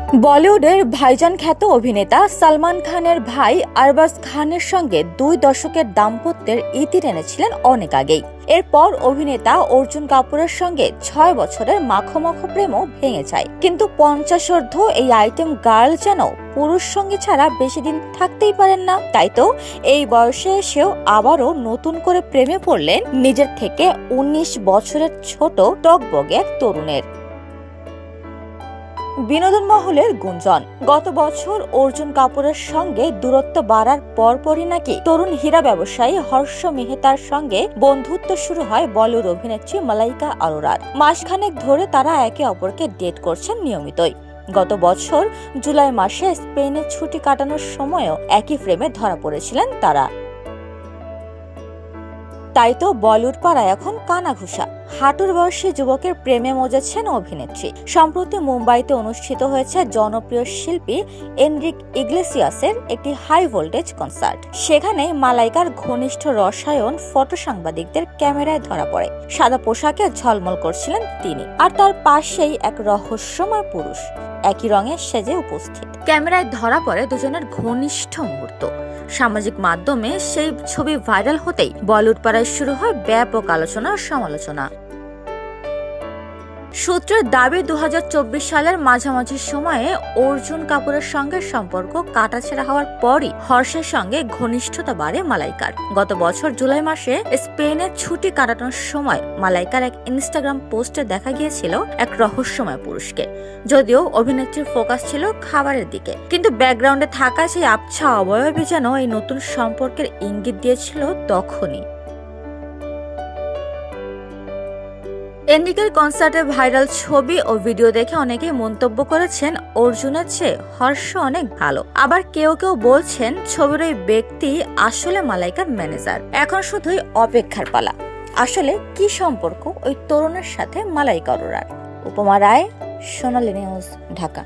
বলিউডের ভাইজান খ্যাত অভিনেতা সালমান খানের ভাই আরবাজ খানের সঙ্গে 2 দশকের দাম্পত্যের ইতি টেনেছিলেন অনেক আগেই। এরপর অভিনেতা অর্জুন কাপুরের সঙ্গে 6 বছরের মাখো প্রেমও ভেঙে যায়। কিন্তু 50 এই আইটেম গার্ল যেন পুরুষ সঙ্গী ছাড়া বেশি দিন থাকতেই পারেন না। তাই তো এই বয়সে এসেও আবারও নতুন করে প্রেমে পড়লেন নিজের থেকে 19 বছরের ছোট টকবগে এক তরুণের। বিনোদন মহলের গুঞ্জন, গত বছর অর্জুন কাপুরের সঙ্গে দূরত্ব বাড়ার পরপরই নাকি তরুণ হীরা ব্যবসায়ী হর্ষ মেহতার সঙ্গে বন্ধুত্ব শুরু হয় বলিউড অভিনেত্রী মালাইকা আরোরার। মাসখানেক ধরে তারা একে অপরকে ডেট করছেন নিয়মিতই। গত বছর জুলাই মাসে স্পেনে ছুটি কাটানোর সময়ও একই ফ্রেমে ধরা পড়েছিলেন তারা। তাই তো বলিউড পাড়ায় এখন কানাঘুষা। হাঁটুর বয়সী যুবকের প্রেমে মজেছেন অভিনেত্রী। সম্প্রতি মুম্বাইতে অনুষ্ঠিত হয়েছে জনপ্রিয় শিল্পী এনরিক ইগলেসিয়াসের একটি হাই ভোল্টেজ কনসার্ট। সেখানে মালাইকার ঘনিষ্ঠ রসায়ন ফটো সাংবাদিকদের ক্যামেরায় ধরা পড়ে। সাদা পোশাকে ঝলমল করছিলেন তিনি, আর তার পাশেই এক রহস্যময় পুরুষ একই রঙে সেজে উপস্থিত। ক্যামেরায় ধরা পড়ে দুজনের ঘনিষ্ঠ মুহূর্ত। সামাজিক মাধ্যমে সেই ছবি ভাইরাল হতেই বলিউড পাড়ায় শুরু হয় ব্যাপক আলোচনা ও সমালোচনা। সূত্রের দাবি 2024 সালের মাঝামাঝি সময়ে অর্জুন কাপুরের সঙ্গে সম্পর্ক কাটাছেড়া হওয়ার পরই হর্ষের সঙ্গে ঘনিষ্ঠতা বাড়ে মালাইকার। গত বছর জুলাই মাসে স্পেনে ছুটি কাটানোর সময় মালাইকার এক ইনস্টাগ্রাম পোস্টে দেখা গিয়েছিল এক রহস্যময় পুরুষকে। যদিও অভিনেত্রীর ফোকাস ছিল খাবারের দিকে, কিন্তু ব্যাকগ্রাউন্ডে থাকা সেই আবছা অবয়বে যেন এই নতুন সম্পর্কের ইঙ্গিত দিয়েছিল তখনই। এনরিকের কনসার্টের ভাইরাল ছবি ও ভিডিও দেখে অনেকেই মন্তব্য করেছেন অর্জুনের চেয়ে হর্ষ অনেক ভালো। আবার কেউ বলছেন ছবির ওই ব্যক্তি আসলে মালাইকার ম্যানেজার। এখন শুধুই অপেক্ষার পালা, আসলে কি সম্পর্ক ওই তরুণের সাথে মালাইকা আরোরার। উপমা রায়, সোনালী নিউজ, ঢাকা।